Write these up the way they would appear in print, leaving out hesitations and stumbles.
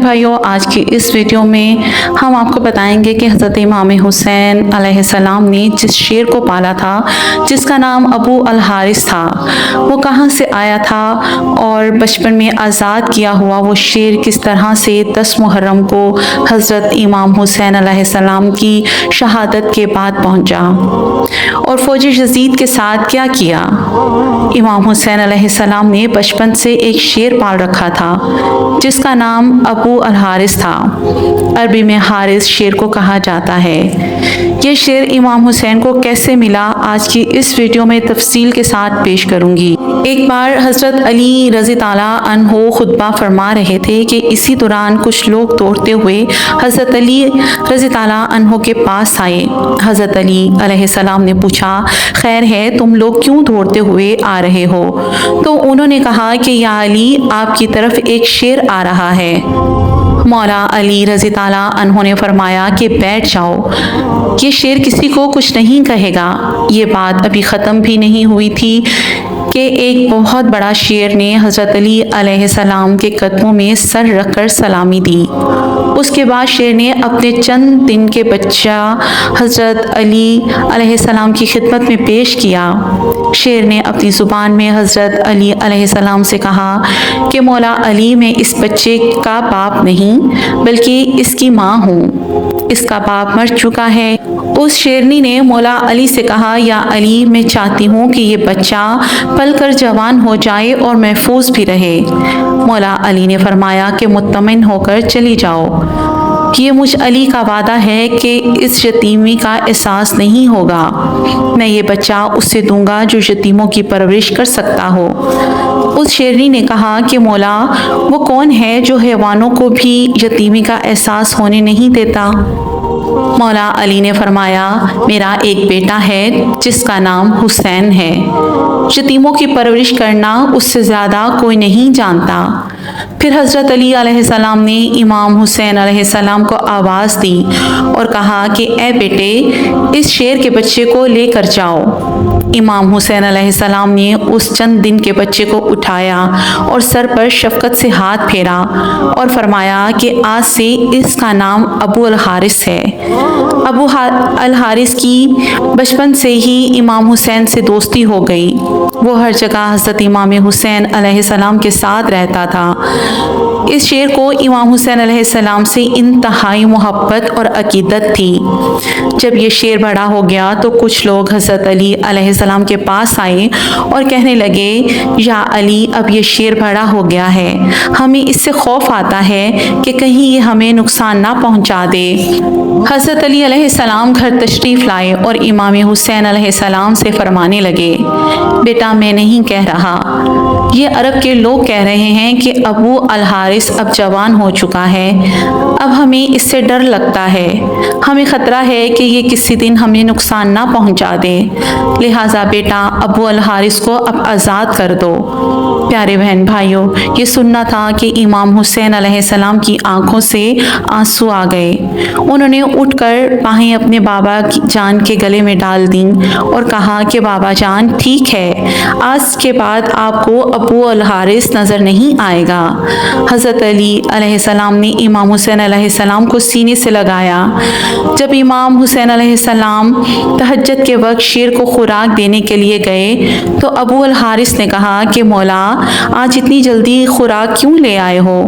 بھائیوں، آج کی اس ویڈیو میں ہم آپ کو بتائیں گے کہ حضرت امام حسین علیہ السلام نے جس شیر کو پالا تھا جس کا نام ابو الحارث تھا، وہ کہاں سے آیا تھا اور بچپن میں آزاد کیا ہوا وہ شیر کس طرح سے 10 محرم کو حضرت امام حسین علیہ السلام کی شہادت کے بعد پہنچا اور فوج یزید کے ساتھ کیا کیا۔ امام حسین علیہ السلام نے بچپن سے ایک شیر پال رکھا تھا جس کا نام ابو الحارث تھا۔ عربی میں حارث شیر کو کہا جاتا ہے۔ یہ شیر امام حسین کو کیسے ملا، آج کی اس ویڈیو میں تفصیل کے ساتھ پیش کروں گی۔ ایک بار حضرت علی رضی اللہ عنہ خطبہ فرما رہے تھے کہ اسی دوران کچھ لوگ دوڑتے ہوئے حضرت علی رضی اللہ عنہ کے پاس آئے۔ حضرت علی علیہ السلام نے پوچھا، خیر ہے، تم لوگ کیوں دوڑتے ہوئے آ رہے ہو؟ تو انہوں نے کہا کہ یا علی، آپ کی طرف ایک شیر آ رہا ہے۔ مولا علی رضی اللہ عنہ نے فرمایا کہ بیٹھ جاؤ، یہ شیر کسی کو کچھ نہیں کہے گا۔ یہ بات ابھی ختم بھی نہیں ہوئی تھی کہ ایک بہت بڑا شیر نے حضرت علی علیہ السلام کے قدموں میں سر رکھ کر سلامی دی۔ اس کے بعد شیر نے اپنے چند دن کے بچہ حضرت علی علیہ السلام کی خدمت میں پیش کیا۔ شیر نے اپنی زبان میں حضرت علی علیہ السلام سے کہا کہ مولا علی، میں اس بچے کا باپ نہیں بلکہ اس کی ماں ہوں، اس کا باپ مر چکا ہے۔ اس شیرنی نے مولا علی سے کہا، یا علی، میں چاہتی ہوں کہ یہ بچہ پل کر جوان ہو جائے اور محفوظ بھی رہے۔ مولا علی نے فرمایا کہ مطمئن ہو کر چلی جاؤ، یہ مجھ علی کا وعدہ ہے کہ اس یتیمی کا احساس نہیں ہوگا۔ میں یہ بچہ اس سے دوں گا جو یتیموں کی پرورش کر سکتا ہو۔ اس شیرنی نے کہا کہ مولا، وہ کون ہے جو حیوانوں کو بھی یتیمی کا احساس ہونے نہیں دیتا؟ مولا علی نے فرمایا، میرا ایک بیٹا ہے جس کا نام حسین ہے، یتیموں کی پرورش کرنا اس سے زیادہ کوئی نہیں جانتا۔ پھر حضرت علی علیہ السلام نے امام حسین علیہ السلام کو آواز دی اور کہا کہ اے بیٹے، اس شیر کے بچے کو لے کر جاؤ۔ امام حسین علیہ السلام نے اس چند دن کے بچے کو اٹھایا اور سر پر شفقت سے ہاتھ پھیرا اور فرمایا کہ آج سے اس کا نام ابو الحارث ہے۔ ابو الحارث کی بچپن سے ہی امام حسین سے دوستی ہو گئی۔ وہ ہر جگہ حضرت امام حسین علیہ السلام کے ساتھ رہتا تھا۔ اس شیر کو امام حسین علیہ السلام سے انتہائی محبت اور عقیدت تھی۔ جب یہ شیر بڑا ہو گیا تو کچھ لوگ حضرت علی علیہ السلام کے پاس آئے اور کہنے لگے، یا علی، اب یہ شیر بڑا ہو گیا ہے، ہمیں اس سے خوف آتا ہے کہ کہیں یہ ہمیں نقصان نہ پہنچا دے۔ حضرت علی علیہ السلام گھر تشریف لائے اور امام حسین علیہ السلام سے فرمانے لگے، بیٹا، میں نہیں کہہ رہا، یہ عرب کے لوگ کہہ رہے ہیں کہ ابو الحارث اب جوان ہو چکا ہے، اب ہمیں اس سے ڈر لگتا ہے، ہمیں خطرہ ہے کہ یہ کسی دن ہمیں نقصان نہ پہنچا دے، لہٰذا بیٹا ابو الحارث کو اب آزاد کر دو۔ پیارے بہن بھائیوں، یہ سننا تھا کہ امام حسین علیہ السلام کی آنکھوں سے آنسو آ گئے۔ انہوں نے اٹھ کر باہیں اپنے بابا جان کے گلے میں ڈال دیں اور کہا کہ بابا جان، ٹھیک ہے، آج کے بعد آپ کو ابو الحارث نظر نہیں آئے گا۔ حضرت علی علیہ السلام نے امام حسین علیہ السلام کو سینے سے لگایا۔ جب امام حسین علیہ السلام تہجد کے وقت شیر کو خوراک دینے کے لیے گئے تو ابو الحارث نے کہا کہ مولا، آج اتنی جلدی خوراک کیوں لے آئے ہو؟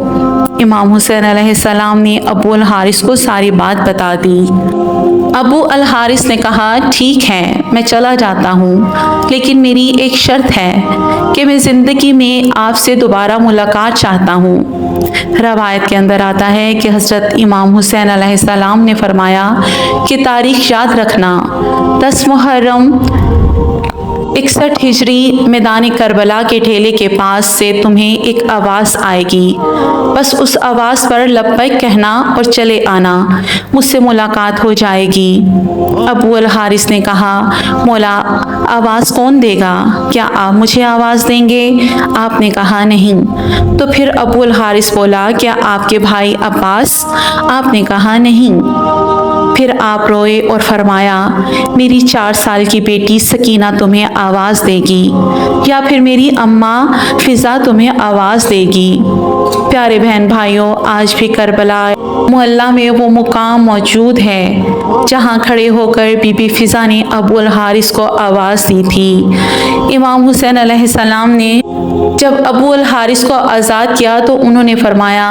امام حسین علیہ السلام نے ابو الحارث کو ساری بات بتا دی۔ ابو الحارث نے کہا، ٹھیک ہے، میں چلا جاتا ہوں، لیکن میری ایک شرط ہے کہ میں زندگی میں آپ سے دوبارہ ملاقات چاہتا ہوں۔ روایت کے اندر آتا ہے کہ حضرت امام حسین علیہ السلام نے فرمایا کہ تاریخ یاد رکھنا، 10 محرم 61 ہجری میدان کربلا کے ٹھیلے کے پاس سے تمہیں ایک آواز آئے گی، بس اس آواز پر لبیک کہنا اور چلے آنا، مجھ سے ملاقات ہو جائے گی۔ ابو الحارث نے کہا، مولا، آواز کون دے گا؟ کیا آپ مجھے آواز دیں گے؟ آپ نے کہا نہیں۔ تو پھر ابو الحارث بولا، کیا آپ کے بھائی عباس؟ آپ نے کہا نہیں۔ پھر آپ روئے اور فرمایا میری 4 سال کی بیٹی سکینہ تمہیں آواز دے گی یا پھر میری اماں فضا تمہیں آواز دے گی۔ پیارے بہن بھائیوں، آج بھی کربلا محلہ میں وہ مقام موجود ہے جہاں کھڑے ہو کر بی بی فضا نے ابو الحارث کو آواز دی تھی۔ امام حسین علیہ السلام نے جب ابو الحارث کو آزاد کیا تو انہوں نے فرمایا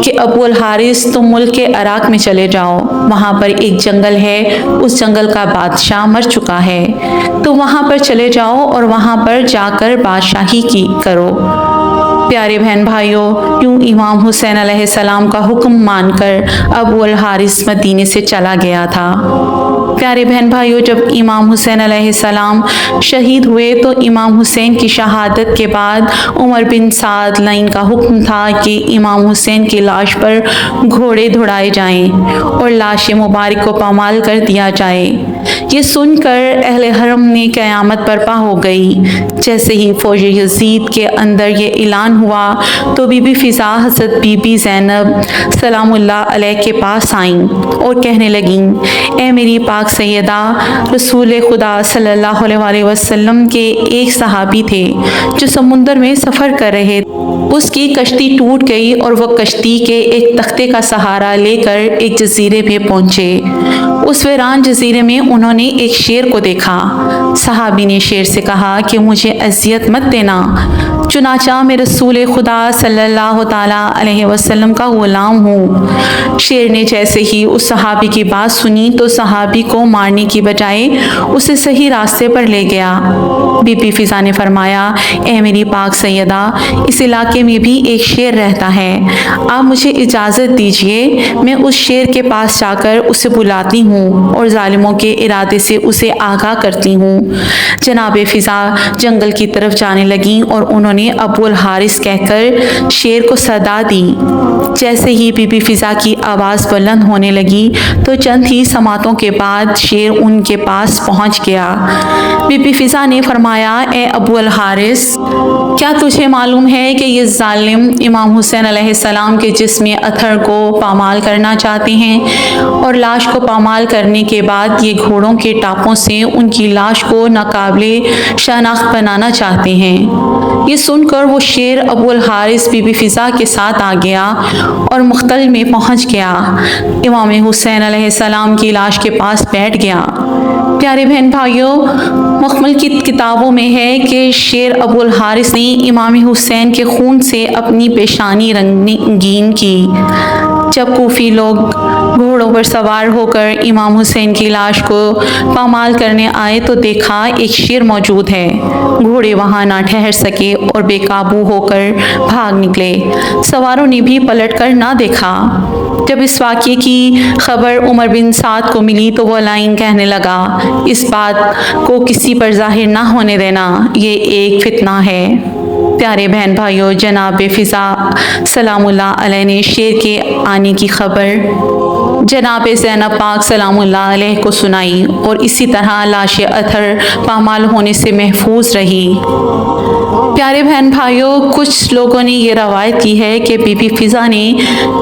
کہ ابو الحارث تم ملک کے عراق میں چلے جاؤ، وہاں پر ایک جنگل ہے، اس جنگل کا بادشاہ مر چکا ہے، تو وہاں پر چلے جاؤ اور وہاں پر جا کر بادشاہی کی کرو۔ پیارے بہن بھائیوں، یوں امام حسین علیہ السلام کا حکم مان کر ابو الحارث مدینے سے چلا گیا تھا۔ پیارے بہن بھائیوں، جب امام حسین علیہ السلام شہید ہوئے تو امام حسین کی شہادت کے بعد عمر بن سعد لعین کا حکم تھا کہ امام حسین کی لاش پر گھوڑے دوڑائے جائیں اور لاش مبارک کو پامال کر دیا جائے۔ یہ سن کر اہل حرم نے قیامت برپا ہو گئی۔ جیسے ہی فوج یزید کے اندر یہ اعلان ہوا تو بی بی فضا حضرت بی بی زینب سلام اللہ علیہ کے پاس آئیں اور کہنے لگیں، اے میری پاک سیدہ، رسول خدا صلی اللہ علیہ وسلم کے ایک صحابی تھے جو سمندر میں سفر کر رہے تھے، اس کی کشتی ٹوٹ گئی اور وہ کشتی کے ایک تختے کا سہارا لے کر ایک جزیرے پہ پہنچے۔ اس ویران جزیرے میں انہوں نے ایک شیر کو دیکھا۔ صحابی نے شیر سے کہا کہ مجھے اذیت مت دینا، چنانچہ میں رسول خدا صلی اللہ تعالیٰ علیہ وسلم کا غلام ہوں۔ شیر نے جیسے ہی اس صحابی کی بات سنی تو صحابی کو مارنے کی بجائے اسے صحیح راستے پر لے گیا۔ بی بی فضا نے فرمایا، اے میری پاک سیدہ، اس علاقے میں بھی ایک شیر رہتا ہے، آپ مجھے اجازت دیجئے میں اس شیر کے پاس جا کر اسے بلاتی ہوں اور ظالموں کے ارادے سے اسے آگاہ کرتی ہوں۔ جناب فضا جنگل کی طرف جانے لگیں اور انہوں نے ابو الحارث کہہ کر شیر کو صدا دی۔ جیسے ہی بی بی فضا کی آواز بلند ہونے لگی تو چند ہی سماعتوں کے بعد شیر ان کے پاس پہنچ گیا۔ بی بی فضا نے فرمایا، اے ابو الحارث، کیا تجھے معلوم ہے کہ یہ ظالم امام حسین علیہ السلام کے جسم اطہر کو پامال کرنا چاہتے ہیں اور لاش کو پامال کرنے کے بعد یہ گھوڑوں کے ٹاپوں سے ان کی لاش کو ناقابل شناخت بنانا چاہتے ہیں؟ یہ سن کر وہ شیر ابو الحارث بی بی فضا کے ساتھ آ گیا اور مختل میں پہنچ گیا، امام حسین علیہ السلام کی لاش کے پاس بیٹھ گیا۔ پیارے بہن بھائیوں، مخمل کی کتابوں میں ہے کہ شیر ابو الحارث نے امام حسین کے خون سے اپنی پیشانی رنگین کی۔ جب کوفی لوگ گھوڑوں پر سوار ہو کر امام حسین کی لاش کو پامال کرنے آئے تو دیکھا ایک شیر موجود ہے۔ گھوڑے وہاں نہ ٹھہر سکے اور بے قابو ہو کر بھاگ نکلے۔ سواروں نے بھی پلٹ کر نہ دیکھا۔ جب اس واقعے کی خبر عمر بن سعد کو ملی تو وہ لعین کہنے لگا، اس بات کو کسی پر ظاہر نہ ہونے دینا، یہ ایک فتنہ ہے۔ پیارے بہن بھائیوں، جناب فضا سلام اللہ علیہ نے شیر کے آنے کی خبر جناب زینب پاک سلام اللہ علیہ کو سنائی اور اسی طرح لاش اطہر پامال ہونے سے محفوظ رہی۔ پیارے بہن بھائیوں، کچھ لوگوں نے یہ روایت کی ہے کہ بی بی فضا نے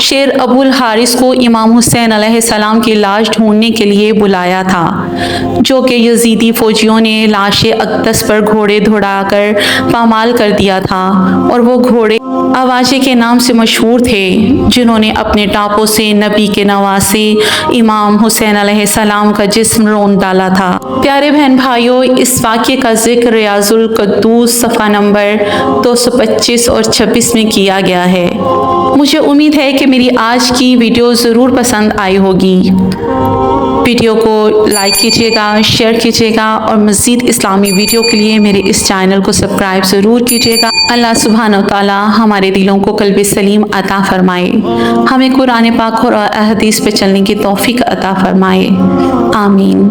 شیر ابو الحارث کو امام حسین علیہ السلام کی لاش ڈھونڈنے کے لیے بلایا تھا، جو کہ یزیدی فوجیوں نے لاش اقدس پر گھوڑے دوڑا کر پامال کر دیا تھا، اور وہ گھوڑے آواجے کے نام سے مشہور تھے، جنہوں نے اپنے ٹاپوں سے نبی کے نواسے امام حسین علیہ السلام کا جسم رون ڈالا تھا۔ پیارے بہن بھائیوں، اس واقعے کا ذکر ریاض القدوس صفحہ نمبر 225 اور 26 میں کیا گیا ہے۔ مجھے امید ہے کہ میری آج کی ویڈیو ضرور پسند آئی ہوگی۔ ویڈیو کو لائک کیجیے گا، شیئر کیجیے گا اور مزید اسلامی ویڈیو کے لیے میرے اس چینل کو سبسکرائب ضرور کیجیے گا۔ اللہ سبحانہ و تعالی ہمارے دلوں کو قلب سلیم عطا فرمائے، ہمیں قرآن پاک اور احادیث پہ چلنے کی توفیق عطا فرمائے، آمین۔